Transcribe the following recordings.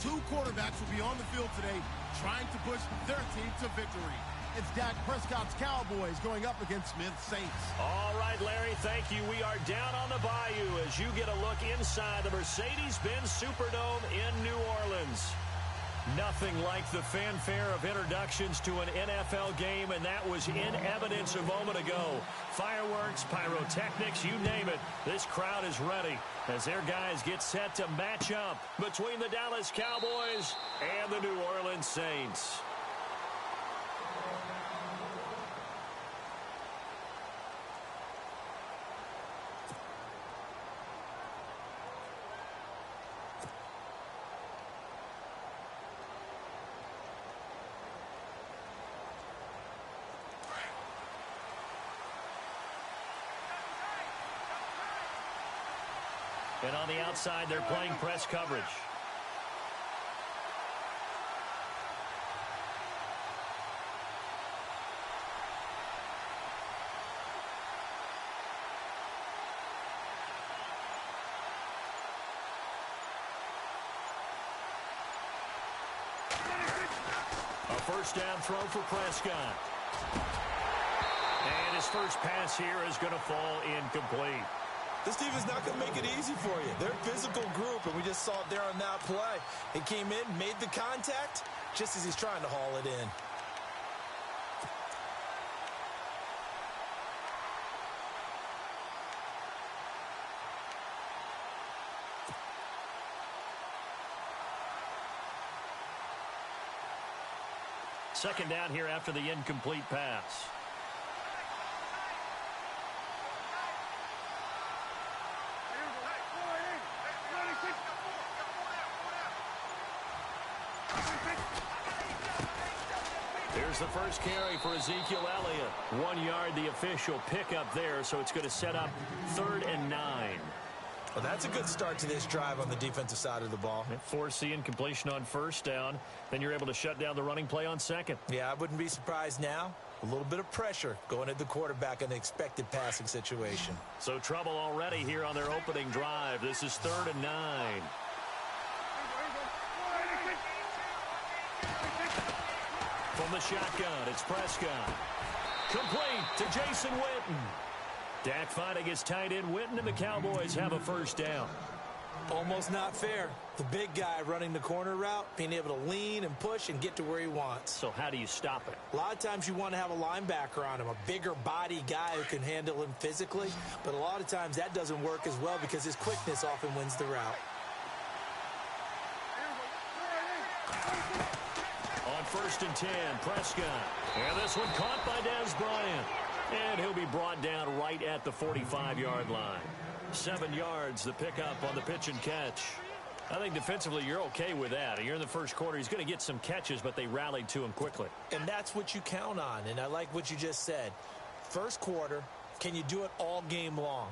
Two quarterbacks will be on the field today trying to push their team to victory. It's Dak Prescott's Cowboys going up against Smith's Saints. All right, Larry, thank you. We are down on the bayou as you get a look inside the Mercedes-Benz Superdome in New Orleans. Nothing like the fanfare of introductions to an NFL game, and that was in evidence a moment ago. Fireworks, pyrotechnics, you name it. This crowd is ready as their guys get set to match up between the Dallas Cowboys and the New Orleans Saints. And on the outside, they're playing press coverage. A first down throw for Prescott. And his first pass here is going to fall incomplete. This team is not going to make it easy for you. They're a physical group, and we just saw it there on that play. He came in, made the contact, just as he's trying to haul it in. Second down here after the incomplete pass. Here's the first carry for Ezekiel Elliott. 1 yard, the official pickup there, so it's going to set up 3rd and 9. Well, that's a good start to this drive on the defensive side of the ball. Force the incompletion on first down. Then you're able to shut down the running play on second. Yeah, I wouldn't be surprised now. A little bit of pressure going at the quarterback in the expected passing situation. So trouble already here on their opening drive. This is 3rd and 9. From the shotgun, it's Prescott. Complete to Jason Witten. Dak finding his tight end Witten, and the Cowboys have a first down. Almost not fair. The big guy running the corner route, being able to lean and push and get to where he wants. So how do you stop it? A lot of times you want to have a linebacker on him, a bigger body guy who can handle him physically. But a lot of times that doesn't work as well because his quickness often wins the route. On 1st and 10, Prescott. And this one caught by Dez Bryant. And he'll be brought down right at the 45-yard line. 7 yards, the pickup on the pitch and catch. I think defensively you're okay with that. You're in the first quarter. He's going to get some catches, but they rallied to him quickly. And that's what you count on, and I like what you just said. First quarter, can you do it all game long?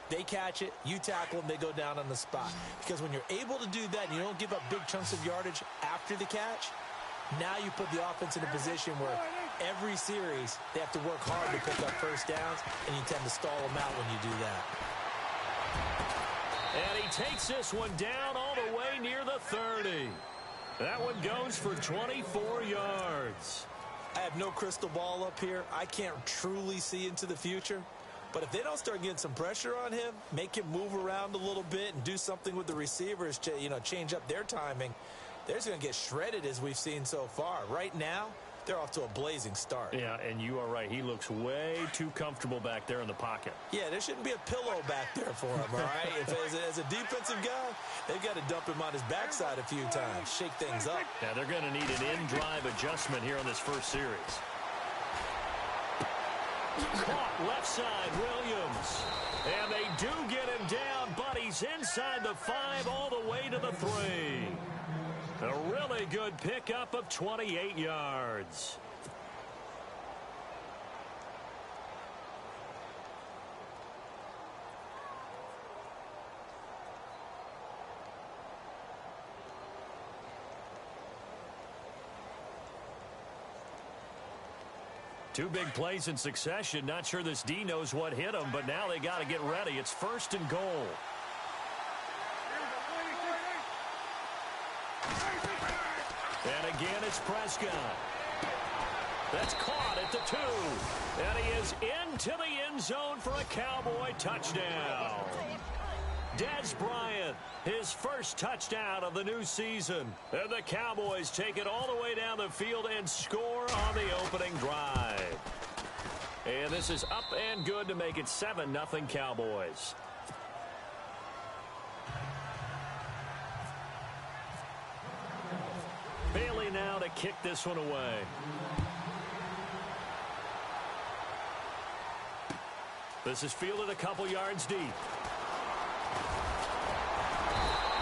They catch it, you tackle them, they go down on the spot. Because when you're able to do that and you don't give up big chunks of yardage after the catch, now you put the offense in a position where every series they have to work hard to pick up first downs, and you tend to stall them out when you do that. And he takes this one down all the way near the 30. That one goes for 24 yards. I have no crystal ball up here. I can't truly see into the future. But if they don't start getting some pressure on him, make him move around a little bit and do something with the receivers to, change up their timing, they're just going to get shredded as we've seen so far. Right now, they're off to a blazing start. Yeah, and you are right. He looks way too comfortable back there in the pocket. Yeah, there shouldn't be a pillow back there for him, all right? As a defensive guy, they've got to dump him on his backside a few times, shake things up. Yeah, they're going to need an in-drive adjustment here on this first series. Caught left side, Williams. And they do get him down, but he's inside the 5 all the way to the 3. A really good pickup of 28 yards. Two big plays in succession. Not sure this D knows what hit him, but now they got to get ready. It's 1st and goal. And again, it's Prescott. That's caught at the 2. And he is into the end zone for a Cowboy touchdown. Dez Bryant, his first touchdown of the new season. And the Cowboys take it all the way down the field and score on the opening drive. And this is up and good to make it 7-0 Cowboys. Bailey now to kick this one away. This is fielded a couple yards deep.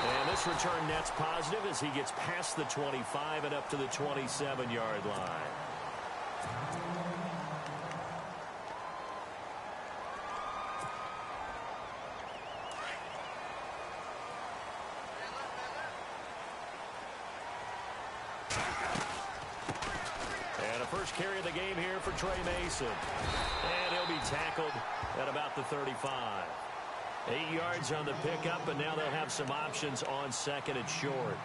And this return net's positive as he gets past the 25 and up to the 27-yard line. And a first carry of the game here for Trey Mason. And he'll be tackled at about the 35. 8 yards on the pickup, and now they'll have some options on second and short.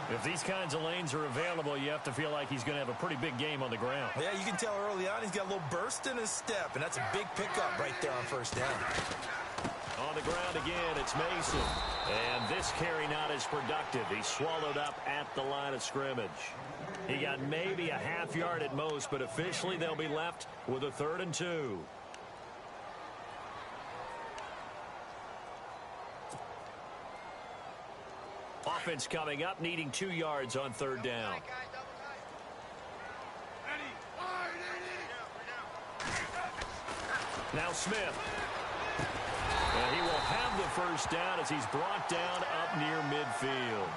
If these kinds of lanes are available, you have to feel like he's going to have a pretty big game on the ground. Yeah, you can tell early on he's got a little burst in his step, and that's a big pickup right there on first down. On the ground again, it's Mason. And this carry not as productive. He's swallowed up at the line of scrimmage. He got maybe a half yard at most, but officially they'll be left with a 3rd and 2. Offense coming up, needing 2 yards on 3rd down. Now Smith. And he will have the first down as he's brought down up near midfield.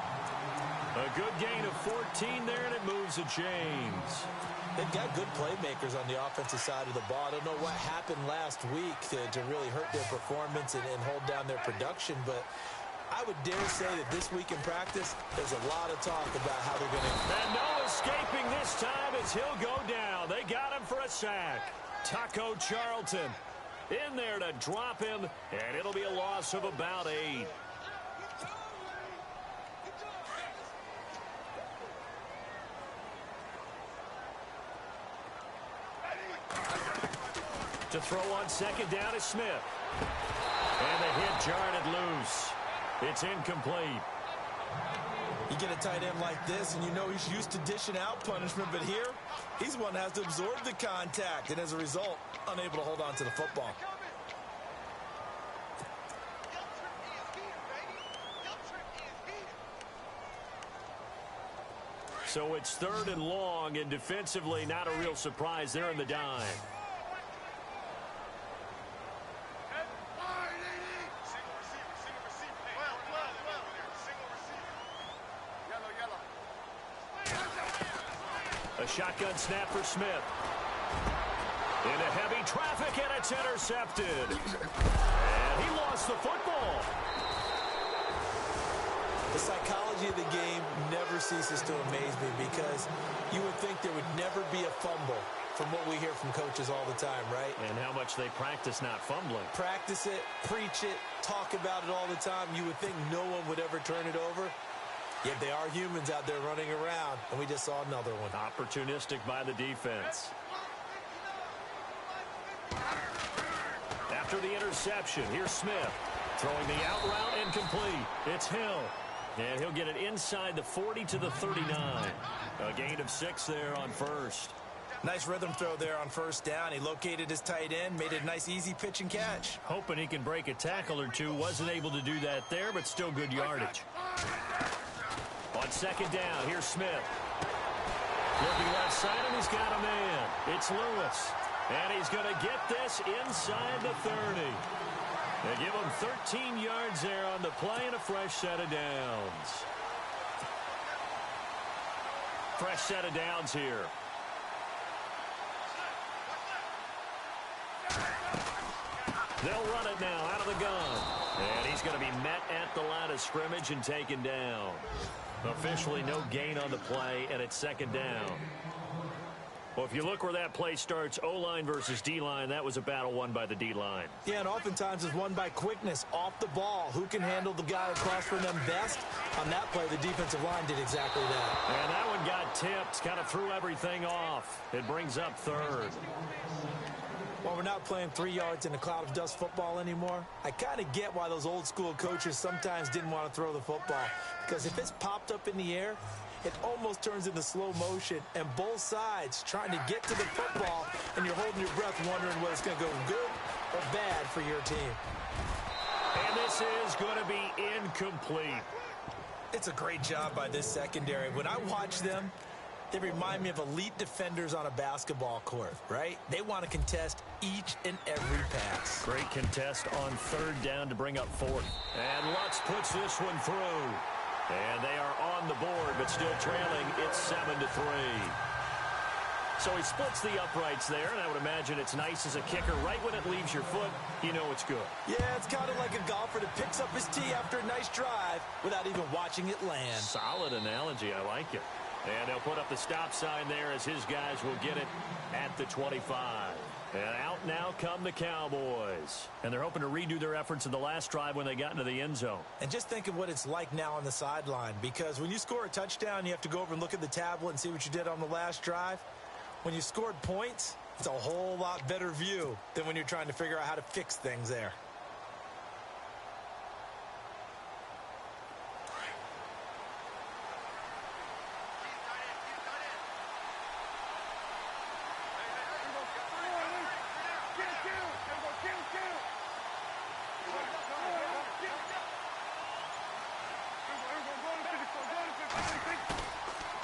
A good gain of 14 there, and it moves the chains. They've got good playmakers on the offensive side of the ball. I don't know what happened last week to really hurt their performance and hold down their production, but I would dare say that this week in practice, there's a lot of talk about how they're going to... And no escaping this time as he'll go down. They got him for a sack. Taco Charlton in there to drop him, and it'll be a loss of about 8. To throw on second down is Smith. And the hit jarred it loose. It's incomplete. You get a tight end like this, and you know he's used to dishing out punishment, but here, he's the one that has to absorb the contact, and as a result, unable to hold on to the football. So it's 3rd and long, and defensively, not a real surprise there in the dime. A shotgun snap for Smith. Into heavy traffic, and it's intercepted. And he lost the football. The psychology of the game never ceases to amaze me because you would think there would never be a fumble from what we hear from coaches all the time, right? And how much they practice not fumbling. Practice it, preach it, talk about it all the time. You would think no one would ever turn it over. Yet they are humans out there running around, and we just saw another one. Opportunistic by the defense. After the interception, here's Smith. Throwing the out route and complete. It's Hill. And he'll get it inside the 40 to the 39. A gain of 6 there on first. Nice rhythm throw there on first down. He located his tight end, made it a nice easy pitch and catch. Hoping he can break a tackle or two. Wasn't able to do that there, but still good yardage. On second down, here's Smith. Looking left side, and he's got a man. It's Lewis. And he's going to get this inside the 30. They give him 13 yards there on the play and a fresh set of downs. Fresh set of downs here. They'll run it now out of the gun. And he's going to be met at the line of scrimmage and taken down. Officially no gain on the play, and it's second down. Well, if you look where that play starts, O-line versus D-line, that was a battle won by the D-line. Yeah, and oftentimes it's won by quickness, off the ball. Who can handle the guy across from them best? On that play, the defensive line did exactly that. And that one got tipped, kind of threw everything off. It brings up third. While we're not playing 3 yards in a cloud of dust football anymore, I kind of get why those old school coaches sometimes didn't want to throw the football. Because if it's popped up in the air, it almost turns into slow motion, and both sides trying to get to the football, and you're holding your breath wondering whether it's going to go good or bad for your team. And this is going to be incomplete. It's a great job by this secondary. When I watch them, they remind me of elite defenders on a basketball court, right? They want to contest each and every pass. Great contest on third down to bring up fourth. And Lutz puts this one through. And they are on the board, but still trailing. It's 7-3. So he splits the uprights there, and I would imagine it's nice as a kicker. Right when it leaves your foot, you know it's good. Yeah, it's kind of like a golfer that picks up his tee after a nice drive without even watching it land. Solid analogy. I like it. And they'll put up the stop sign there as his guys will get it at the 25. And out now come the Cowboys. And they're hoping to redo their efforts in the last drive when they got into the end zone. And just think of what it's like now on the sideline. Because when you score a touchdown, you have to go over and look at the tablet and see what you did on the last drive. When you scored points, it's a whole lot better view than when you're trying to figure out how to fix things there.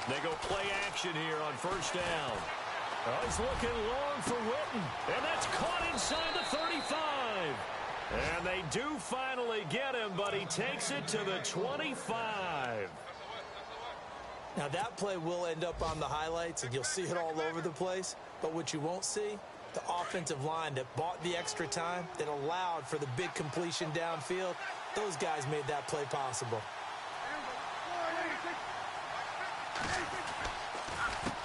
They go play action here on first down. Oh, he's looking long for Witten. And that's caught inside the 35. And they do finally get him, but he takes it to the 25. Now, that play will end up on the highlights, and you'll see it all over the place. But what you won't see, the offensive line that bought the extra time, that allowed for the big completion downfield, those guys made that play possible.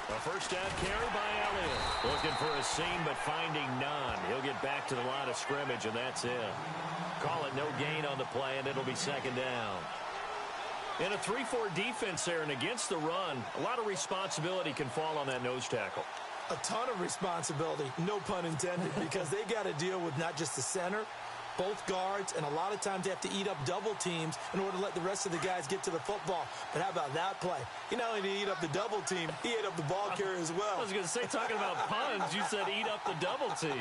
A first down carry by Elliott. Looking for a seam, but finding none. He'll get back to the line of scrimmage, and that's it. Call it no gain on the play, and it'll be second down. In a 3-4 defense there and against the run, a lot of responsibility can fall on that nose tackle. A ton of responsibility, no pun intended, because they got to deal with not just the center, both guards, and a lot of times they have to eat up double teams in order to let the rest of the guys get to the football. But how about that play? He not only did he eat up the double team, he ate up the ball carrier as well. I was going to say, talking about puns, you said eat up the double team.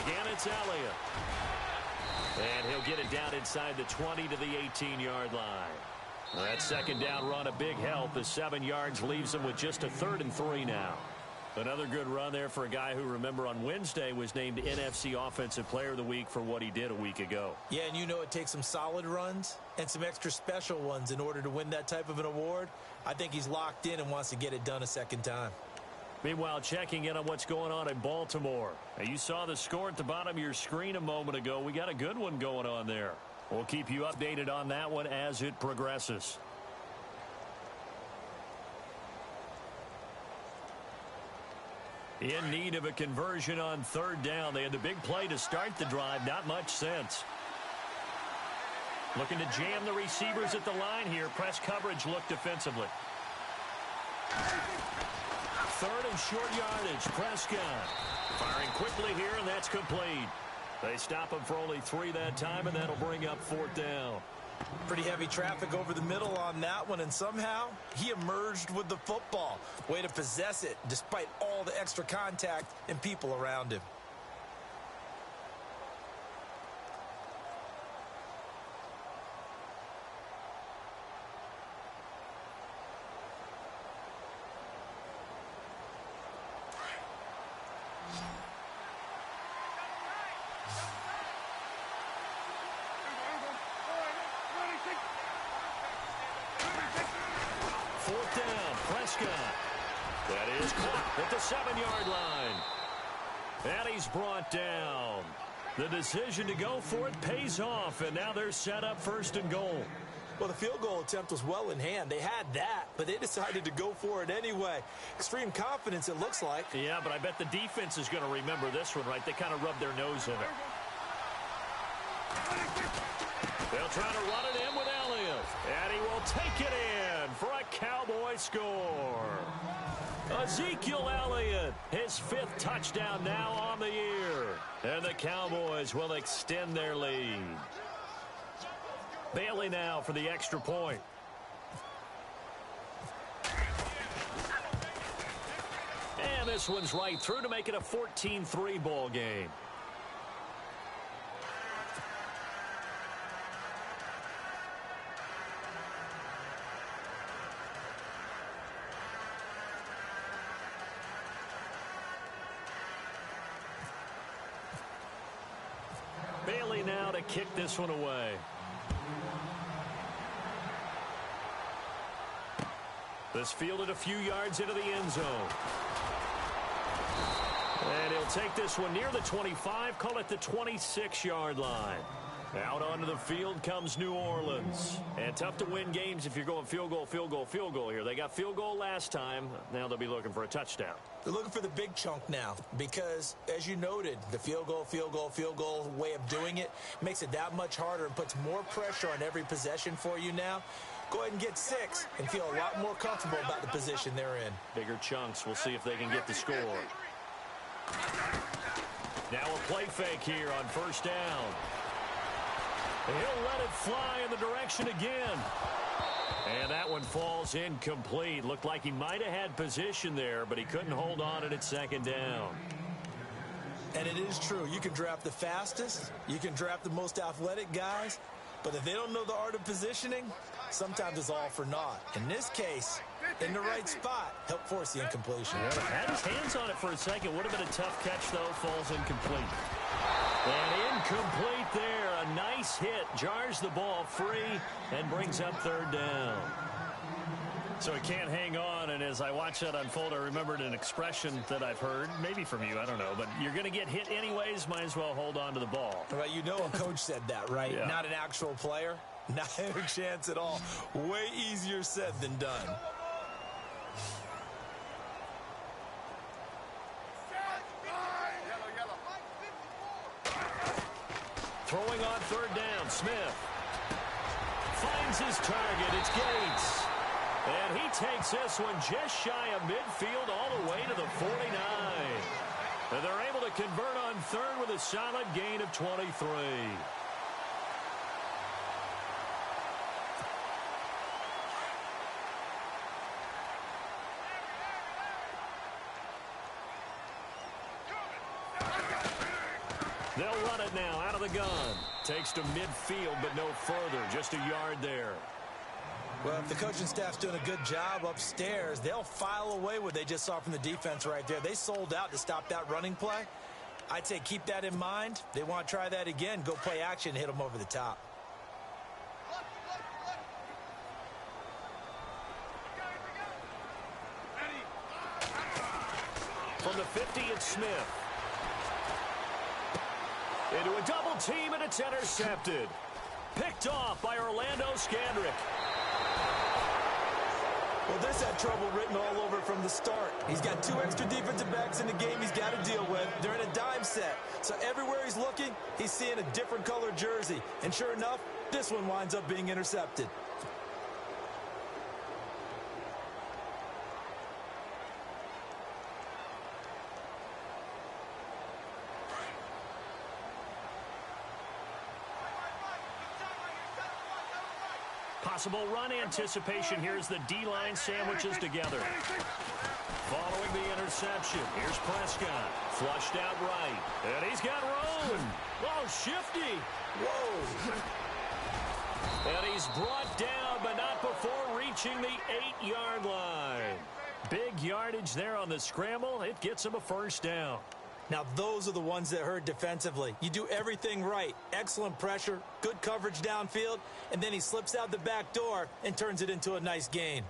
Again, it's Elliott. And he'll get it down inside the 20 to the 18-yard line. That second down run, a big help. The 7 yards leaves them with just a 3rd and 3 now. Another good run there for a guy who, remember, on Wednesday was named NFC Offensive Player of the Week for what he did a week ago. Yeah, and you know it takes some solid runs and some extra special ones in order to win that type of an award. I think he's locked in and wants to get it done a second time. Meanwhile, checking in on what's going on in Baltimore. Now, you saw the score at the bottom of your screen a moment ago. We got a good one going on there. We'll keep you updated on that one as it progresses. In need of a conversion on third down. They had the big play to start the drive. Not much sense. Looking to jam the receivers at the line here. Press coverage look defensively. 3rd and short yardage. Prescott firing quickly here, and that's complete. They stop him for only 3 that time, and that'll bring up 4th down. Pretty heavy traffic over the middle on that one, and somehow he emerged with the football. Way to possess it despite all the extra contact and people around him. That is caught at the 7-yard line. And he's brought down. The decision to go for it pays off, and now they're set up 1st and goal. Well, the field goal attempt was well in hand. They had that, but they decided to go for it anyway. Extreme confidence, it looks like. Yeah, but I bet the defense is going to remember this one, right? They kind of rubbed their nose in it. They'll try to run it in with Elliott, and he will take it in for a Cowboy score. Ezekiel Elliott, his 5th touchdown now on the year. And the Cowboys will extend their lead. Bailey now for the extra point. And this one's right through to make it a 14-3 ball game. Bailey now to kick this one away. This fielded a few yards into the end zone. And he'll take this one near the 25, call it the 26-yard line. Out onto the field comes New Orleans. And tough to win games if you're going field goal, field goal, field goal here. They got field goal last time. Now they'll be looking for a touchdown. They're looking for the big chunk now because, as you noted, the field goal way of doing it makes it that much harder and puts more pressure on every possession for you now. Go ahead and get 6 and feel a lot more comfortable about the position they're in. Bigger chunks. We'll see if they can get the score. Now a play fake here on 1st down. He'll let it fly in the direction again. And that one falls incomplete. Looked like he might have had position there, but he couldn't hold on it at 2nd down. And it is true. You can draft the fastest. You can draft the most athletic guys. But if they don't know the art of positioning, sometimes it's all for naught. In this case, in the right spot, help force the incompletion. Yeah, had his hands on it for a second. Would have been a tough catch, though. Falls incomplete. And incomplete there. A nice hit. Jars the ball free and brings up 3rd down. So he can't hang on, and as I watch that unfold, I remembered an expression that I've heard, maybe from you, I don't know, but you're going to get hit anyways, might as well hold on to the ball. Well, you know a coach said that, right? Yeah. Not an actual player. Not a chance at all. Way easier said than done. Throwing on 3rd down, Smith finds his target. It's Gates. And he takes this one just shy of midfield all the way to the 49. And they're able to convert on 3rd with a solid gain of 23. They'll run it now out of the gun. Takes to midfield, but no further. Just a yard there. Well, if the coaching staff's doing a good job upstairs, they'll file away what they just saw from the defense right there. They sold out to stop that running play. I'd say keep that in mind. They want to try that again. Go play action, hit them over the top. From the 50, it's Smith. Into a double team, and it's intercepted. Picked off by Orlando Scandrick. Well, this had trouble written all over from the start. He's got 2 extra defensive backs in the game he's got to deal with. They're in a dime set. So everywhere he's looking, he's seeing a different colored jersey. And sure enough, this one winds up being intercepted. Possible run anticipation. Here's the D-line sandwiches together. Following the interception, here's Prescott. Flushed out right. And he's got room. Oh, shifty. Whoa. And he's brought down, but not before reaching the 8-yard line. Big yardage there on the scramble. It gets him a 1st down. Now, those are the ones that hurt defensively. You do everything right. Excellent pressure, good coverage downfield, and then he slips out the back door and turns it into a nice gain.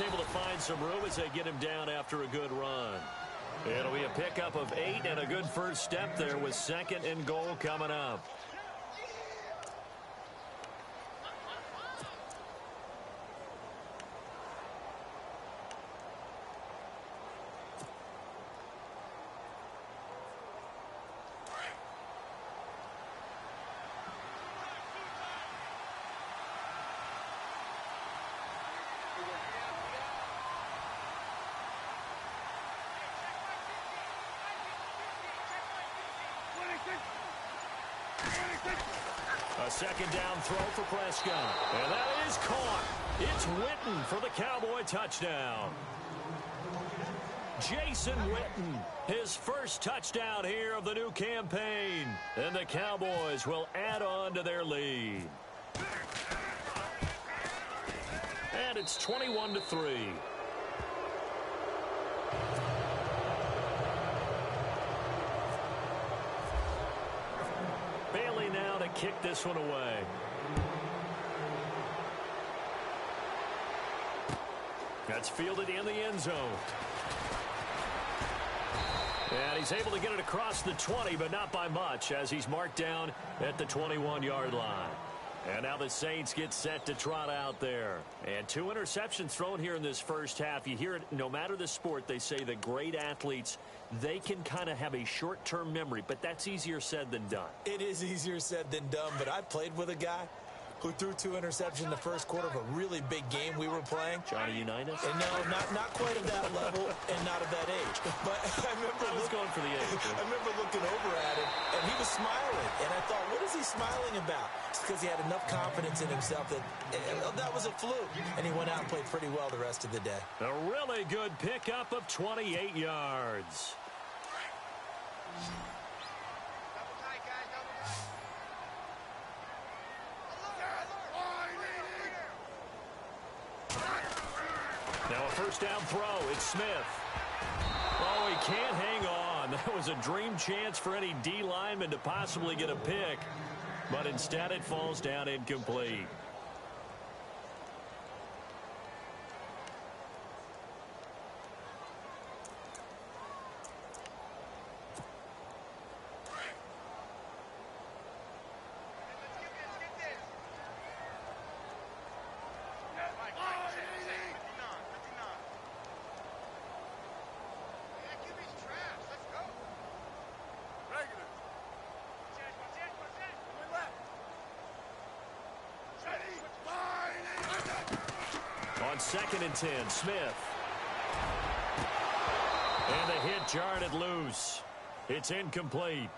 he's able to find some room as they get him down after a good run. It'll be a pickup of 8 and a good first step there with 2nd and goal coming up. A 2nd down throw for Prescott. And that is caught. It's Witten for the Cowboy touchdown. Jason Witten, his first touchdown here of the new campaign. And the Cowboys will add on to their lead. And it's 21-3. Bailey now to kick this one away. That's fielded in the end zone. And he's able to get it across the 20, but not by much, as he's marked down at the 21-yard line. And now the Saints get set to trot out there. And 2 interceptions thrown here in this first half. You hear it, no matter the sport, they say that great athletes, they can kind of have a short-term memory, but that's easier said than done. It is easier said than done, but I played with a guy who threw 2 interceptions in the first quarter of a really big game we were playing. Johnny Unitas? And no, not quite at that level and not at that age. But I remember going for the age. I remember looking over at him, and he was smiling. And I thought, what is he smiling about? It's because he had enough confidence in himself that that was a fluke. And he went out and played pretty well the rest of the day. A really good pickup of 28 yards. Now a first down throw. It's Smith. Oh, he can't hang on. That was a dream chance for any D lineman to possibly get a pick. But instead it falls down incomplete. On 2nd and 10, Smith. And the hit jarred it loose. It's incomplete.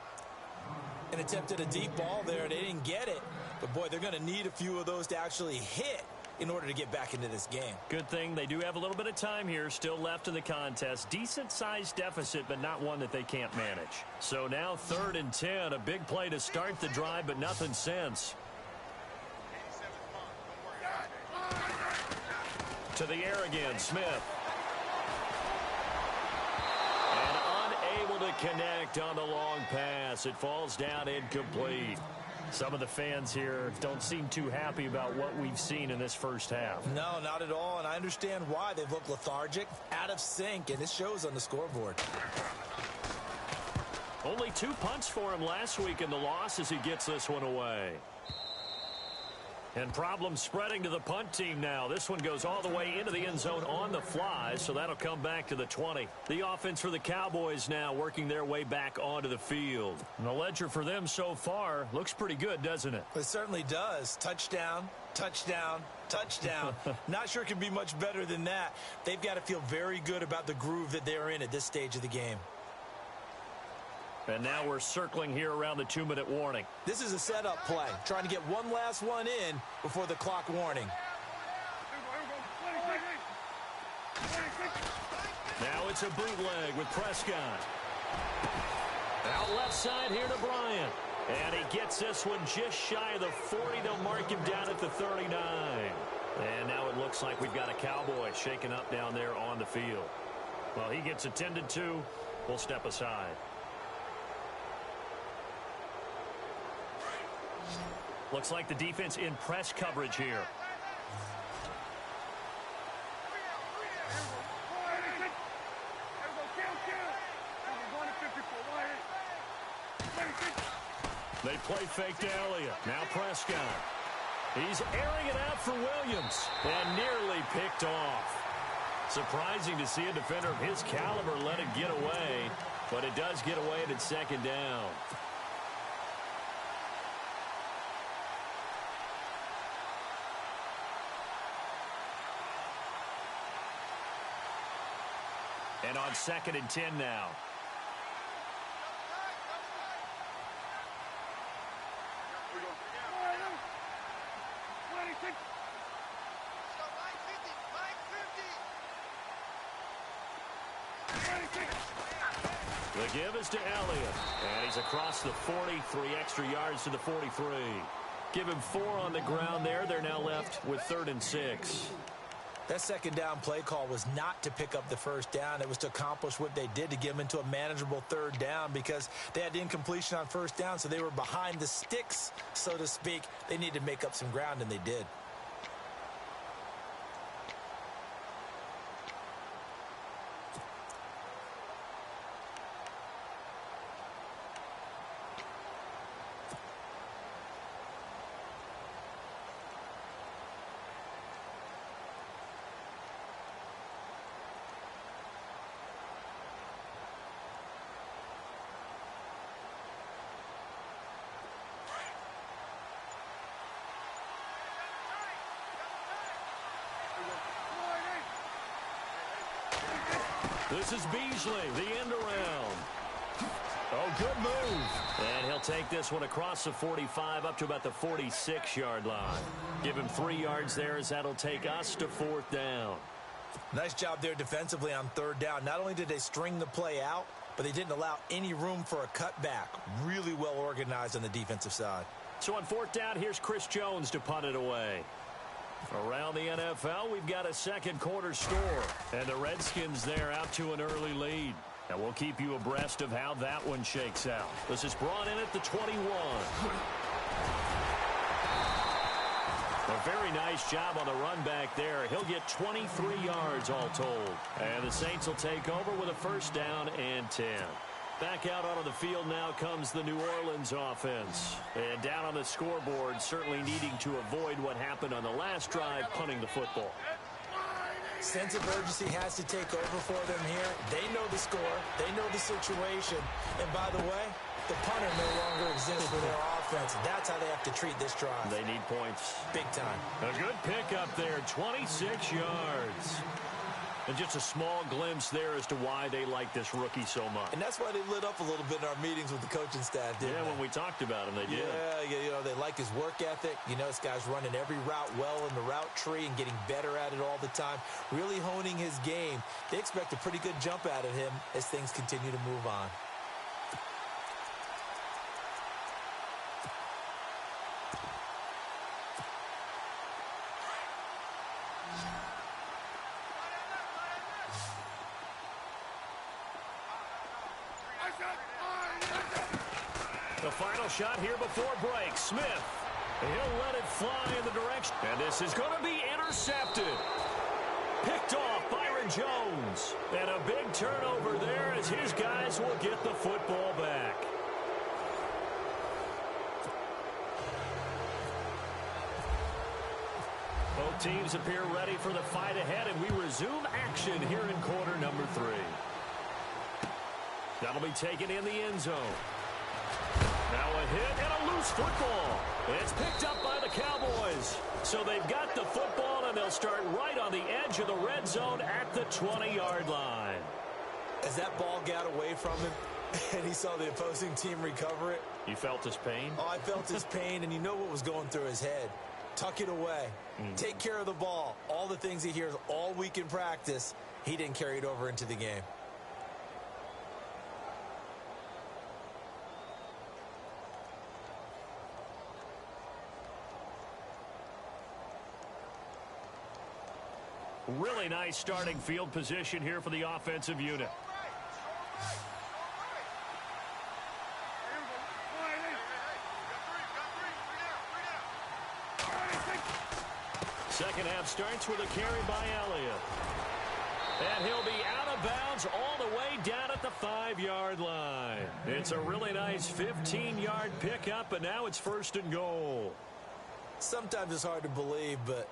And attempted a deep ball there. They didn't get it. But, boy, they're going to need a few of those to actually hit in order to get back into this game. Good thing they do have a little bit of time here still left in the contest. Decent-sized deficit, but not one that they can't manage. So now 3rd and 10. A big play to start the drive, but nothing since. To the air again, Smith. And unable to connect on the long pass. It falls down incomplete. Some of the fans here don't seem too happy about what we've seen in this first half. No, not at all, and I understand why. They've looked lethargic, out of sync, and it shows on the scoreboard. Only 2 punts for him last week in the loss as he gets this one away. And problems spreading to the punt team now. This one goes all the way into the end zone on the fly, so that'll come back to the 20. The offense for the Cowboys now working their way back onto the field. And the ledger for them so far looks pretty good, doesn't it? It certainly does. Touchdown, touchdown, touchdown. Not sure it can be much better than that. They've got to feel very good about the groove that they're in at this stage of the game. And now we're circling here around the 2-minute warning. This is a setup play, trying to get one last one in before the clock warning. Now it's a bootleg with Prescott. Out left side here to Bryant. And he gets this one just shy of the 40. They'll mark him down at the 39. And now it looks like we've got a Cowboy shaking up down there on the field. Well, he gets attended to. We'll step aside. Looks like the defense in press coverage here. They play fake to Elliott. Now Prescott. He's airing it out for Williams. And nearly picked off. Surprising to see a defender of his caliber let it get away. But it does get away and it's second down. And on 2nd and 10 now. The give is to Elliott. And he's across the 40, 3 extra yards to the 43. Give him 4 on the ground there. They're now left with 3rd and 6. That second down play call was not to pick up the first down. It was to accomplish what they did, to get them into a manageable 3rd down, because they had incompletion on 1st down, so they were behind the sticks, so to speak. They needed to make up some ground, and they did. This is Beasley, the end around. Oh, good move. And he'll take this one across the 45 up to about the 46-yard line. Give him 3 yards there as that'll take us to 4th down. Nice job there defensively on 3rd down. Not only did they string the play out, but they didn't allow any room for a cutback. Really well organized on the defensive side. So on 4th down, here's Chris Jones to punt it away. Around the NFL, we've got a 2nd quarter score. And the Redskins there out to an early lead. And we'll keep you abreast of how that one shakes out. This is brought in at the 21. A very nice job on the run back there. He'll get 23 yards all told. And the Saints will take over with a 1st down and 10. Back out onto the field now comes the New Orleans offense. And down on the scoreboard, certainly needing to avoid what happened on the last drive, punting the football. Sense of urgency has to take over for them here. They know the score. They know the situation. And by the way, the punter no longer exists for their offense. That's how they have to treat this drive. They need points. Big time. A good pickup there, 26 yards. And just a small glimpse there as to why they like this rookie so much. And that's why they lit up a little bit in our meetings with the coaching staff, didn't they? When we talked about him, they did. Yeah, you know, they like his work ethic. You know, this guy's running every route well in the route tree and getting better at it all the time, really honing his game. They expect a pretty good jump out of him as things continue to move on. The final shot here before break. Smith, he'll let it fly in the direction. And this is going to be intercepted. Picked off Byron Jones. And a big turnover there as his guys will get the football back. Both teams appear ready for the fight ahead, and we resume action here in quarter number 3. That'll be taken in the end zone. Now a hit and a loose football. It's picked up by the Cowboys. So they've got the football, and they'll start right on the edge of the red zone at the 20-yard line. As that ball got away from him and he saw the opposing team recover it. You felt his pain? Oh, I felt his pain, and you know what was going through his head. Tuck it away. Take care of the ball. All the things he hears all week in practice, he didn't carry it over into the game. Really nice starting field position here for the offensive unit. Second half starts with a carry by Elliott. And he'll be out of bounds downs all the way down at the 5-yard line. It's a really nice 15-yard pickup, and now it's 1st and goal. Sometimes it's hard to believe, but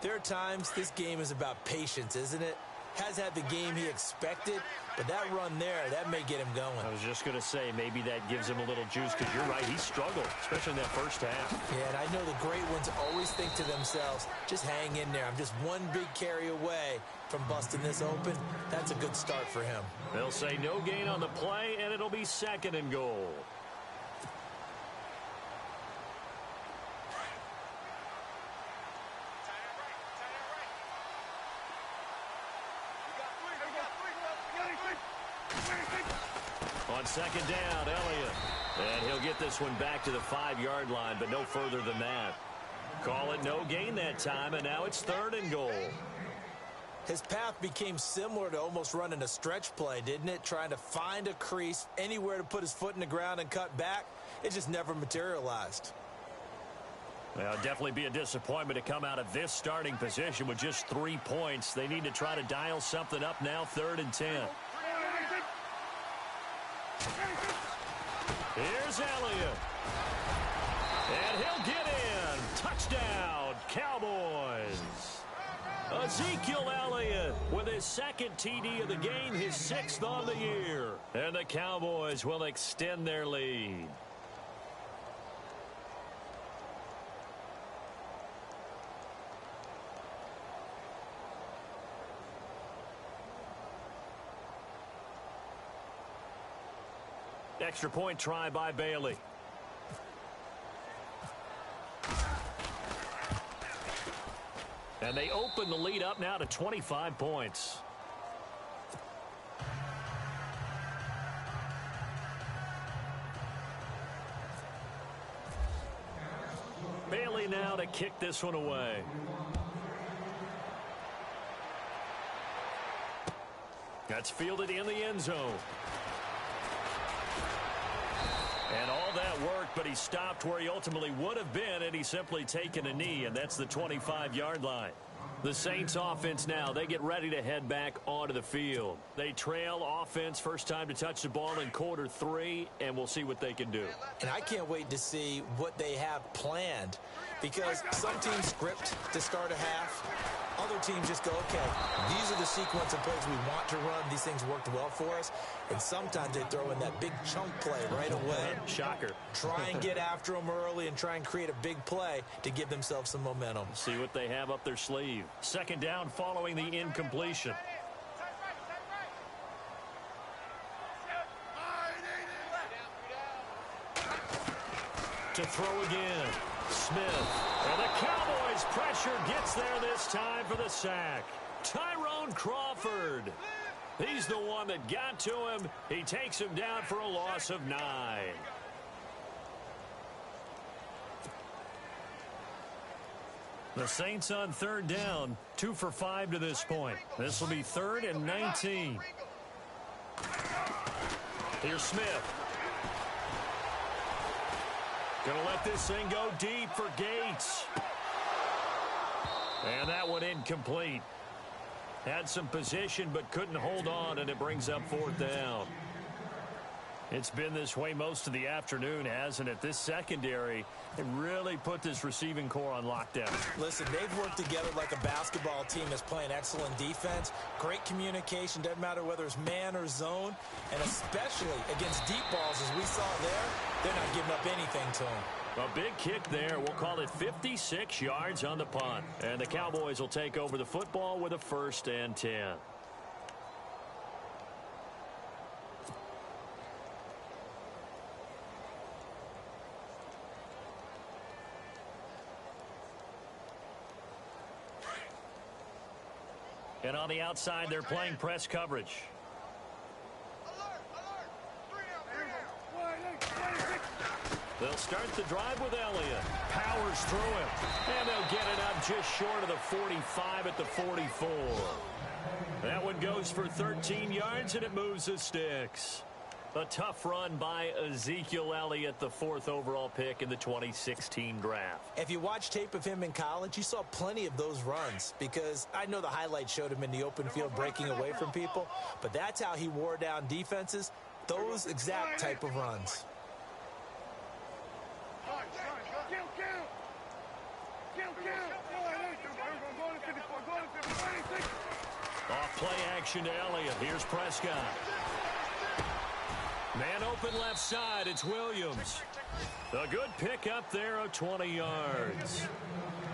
there are times this game is about patience, isn't it? Has had the game he expected, but that run there, that may get him going. I was just going to say, maybe that gives him a little juice, because you're right, he struggled, especially in that first half. Yeah, and I know the great ones always think to themselves, just hang in there. I'm just one big carry away from busting this open. That's a good start for him. They'll say no gain on the play, and it'll be 2nd and goal. On 2nd down, Elliott. And he'll get this one back to the 5-yard line, but no further than that. Call it no gain that time, and now it's 3rd and goal. His path became similar to almost running a stretch play, didn't it? Trying to find a crease, anywhere to put his foot in the ground and cut back. It just never materialized. Well, definitely be a disappointment to come out of this starting position with just 3 points. They need to try to dial something up now, 3rd and 10. Here's Elliott. And he'll get in. Touchdown, Cowboys. Ezekiel Elliott with his 2nd TD of the game, his 6th on the year. And the Cowboys will extend their lead. Extra point try by Bailey. And they open the lead up now to 25 points. Bailey now to kick this one away. That's fielded in the end zone. And all that worked, but he stopped where he ultimately would have been, and he's simply taken a knee, and that's the 25-yard line. The Saints offense now, they get ready to head back onto the field. They trail offense, first time to touch the ball in quarter 3, and we'll see what they can do. And I can't wait to see what they have planned, because some teams script to start a half. Other teams just go, okay, these are the sequence of plays we want to run. These things worked well for us. And sometimes they throw in that big chunk play right away. Shocker. Try and get after them early and try and create a big play to give themselves some momentum. See what they have up their sleeve. 2nd down following the incompletion. To throw again. Smith. And the Cowboys pressure gets there this time for the sack. Tyrone Crawford. He's the one that got to him. He takes him down for a loss of 9. The Saints on 3rd down, 2 for 5 to this point. This will be 3rd and 19. Here's Smith. Gonna let this thing go deep for Gates. And that one incomplete. Had some position but couldn't hold on, and it brings up 4th down. It's been this way most of the afternoon, hasn't it? This secondary, it really put this receiving core on lockdown. Listen, they've worked together like a basketball team that's playing excellent defense. Great communication, doesn't matter whether it's man or zone. And especially against deep balls, as we saw there, they're not giving up anything to them. A big kick there. We'll call it 56 yards on the punt. And the Cowboys will take over the football with a 1st and 10. And on the outside, they're playing press coverage. They'll start the drive with Elliott. Powers through him. And they'll get it up just short of the 45 at the 44. That one goes for 13 yards, and it moves the sticks. A tough run by Ezekiel Elliott, the 4th overall pick in the 2016 draft. If you watch tape of him in college, you saw plenty of those runs, because I know the highlights showed him in the open field breaking away from people, but that's how he wore down defenses, those exact type of runs. Off play action to Elliott. Here's Prescott. Man open left side. It's Williams. A good pick up there of 20 yards.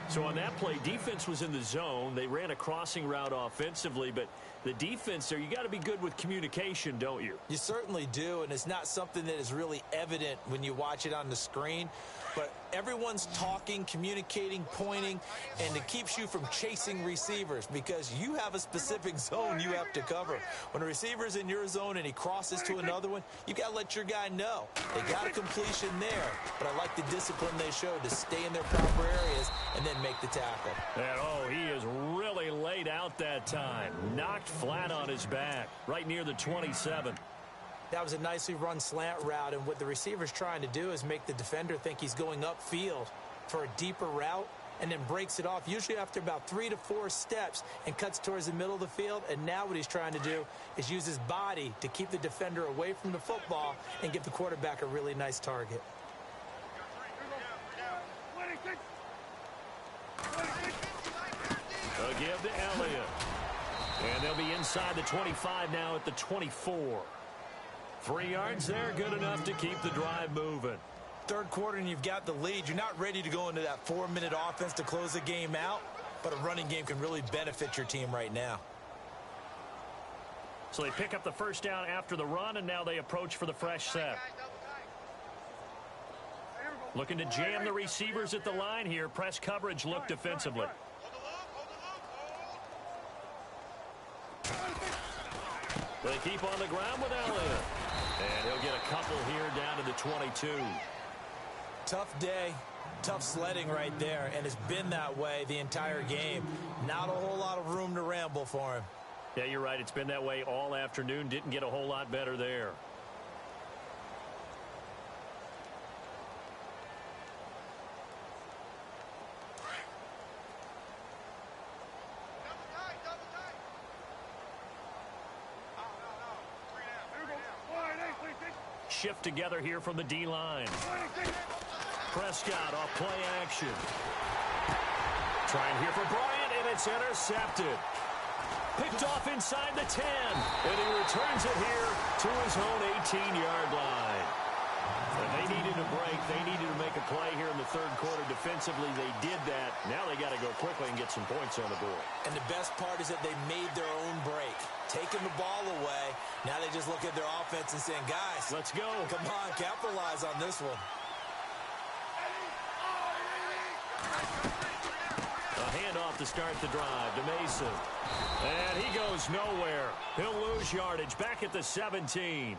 So on that play, defense was in the zone. They ran a crossing route offensively, but the defense there, you got to be good with communication, don't you? You certainly do, and it's not something that is really evident when you watch it on the screen. But everyone's talking, communicating, pointing, and it keeps you from chasing receivers because you have a specific zone you have to cover. When a receiver's in your zone and he crosses to another one, you got to let your guy know. They got a completion there, but I like the discipline they showed to stay in their proper areas and then make the tackle. And, oh, he is really laid out that time. Knocked flat on his back, right near the 27. That was a nicely run slant route, and what the receiver's trying to do is make the defender think he's going upfield for a deeper route and then breaks it off, usually after about 3 to 4 steps, and cuts towards the middle of the field. And now what he's trying to do is use his body to keep the defender away from the football and give the quarterback a really nice target. A give to Elliott. And they'll be inside the 25 now at the 24. 3 yards there, good enough to keep the drive moving. Third quarter and you've got the lead. You're not ready to go into that 4-minute offense to close the game out, but a running game can really benefit your team right now. So they pick up the first down after the run, and now they approach for the fresh set. Looking to jam the receivers at the line here. Press coverage look defensively. They keep on the ground with Elliott. And he'll get a couple here down to the 22. Tough day, tough sledding right there, and it's been that way the entire game. Not a whole lot of room to ramble for him. Yeah, you're right. It's been that way all afternoon. Didn't get a whole lot better there. Shift together here from the D-line. Prescott off play action. Trying here for Bryant, and it's intercepted. Picked off inside the 10, and he returns it here to his own 18-yard line. And they needed a break. They needed to make a play here in the third quarter. Defensively, they did that. Now they got to go quickly and get some points on the board. And the best part is that they made their own break. Taking the ball away. Now they just look at their offense and saying, guys, let's go. Come on, capitalize on this one. A handoff to start the drive to Mason. And he goes nowhere. He'll lose yardage back at the 17.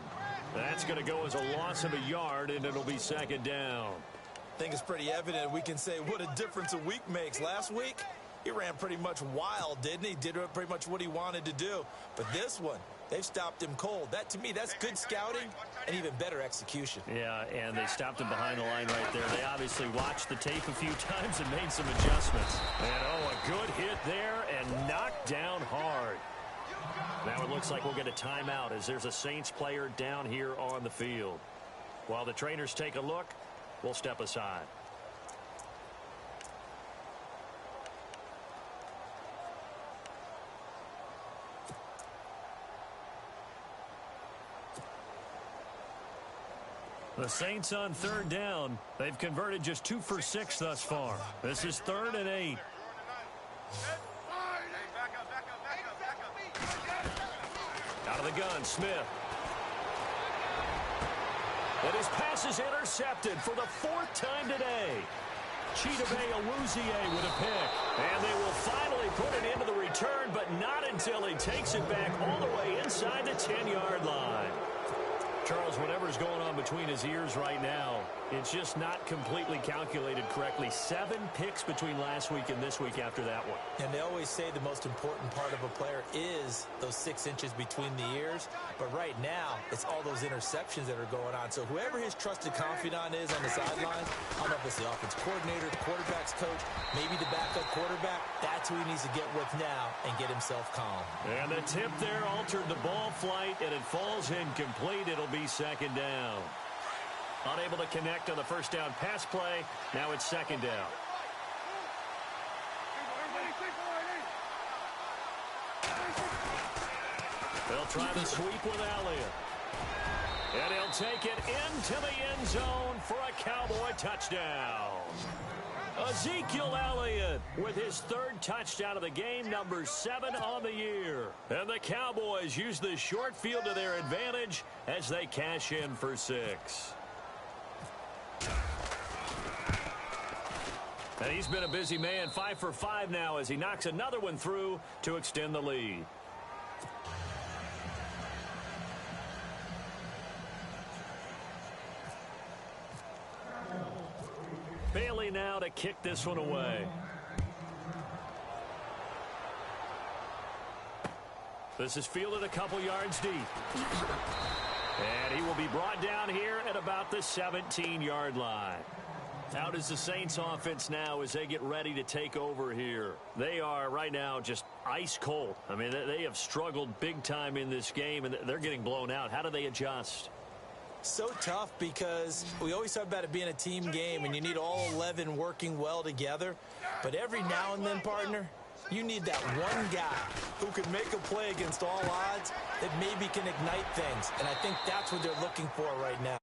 That's going to go as a loss of a yard, and it'll be second down. I think it's pretty evident we can say what a difference a week makes. Last week, he ran pretty much wild, didn't he? Did pretty much what he wanted to do. But this one, they've stopped him cold. That, to me, that's good scouting and even better execution. Yeah, and they stopped him behind the line right there. They obviously watched the tape a few times and made some adjustments. And, oh, a good hit there and knocked down hard. Now it looks like we'll get a timeout as there's a Saints player down here on the field. While the trainers take a look, we'll step aside. The Saints on third down. They've converted just 2 for 6 thus far. This is 3rd and 8. Out of the gun, Smith. And his pass is intercepted for the 4th time today. Chidobe Awuzie with a pick. And they will finally put it into the return, but not until he takes it back all the way inside the 10-yard line. Charles, whatever's going on between his ears right now, it's just not completely calculated correctly. 7 picks between last week and this week after that one. And they always say the most important part of a player is those 6 inches between the ears. But right now, it's all those interceptions that are going on. So whoever his trusted confidant is on the sidelines, I don't know if it's the offense coordinator, the quarterback's coach, maybe the backup quarterback, that's who he needs to get with now and get himself calm. And the tip there altered the ball flight, and it falls incomplete. It'll be second down. Unable to connect on the first down pass play. Now it's second down. They'll try the sweep with Elliott. And he'll take it into the end zone for a Cowboy touchdown. Ezekiel Elliott with his 3rd touchdown of the game, number 7 on the year. And the Cowboys use the short field to their advantage as they cash in for 6. And he's been a busy man, 5 for 5 now as he knocks another one through to extend the lead. Bailey now to kick this one away. This is fielded a couple yards deep. And he will be brought down here at about the 17-yard line. How does the Saints offense now as they get ready to take over here? They are right now just ice cold. I mean, they have struggled big time in this game, and they're getting blown out. How do they adjust? So tough because we always talk about it being a team game, and you need all 11 working well together. But every now and then, partner, you need that one guy who can make a play against all odds that maybe can ignite things. And I think that's what they're looking for right now.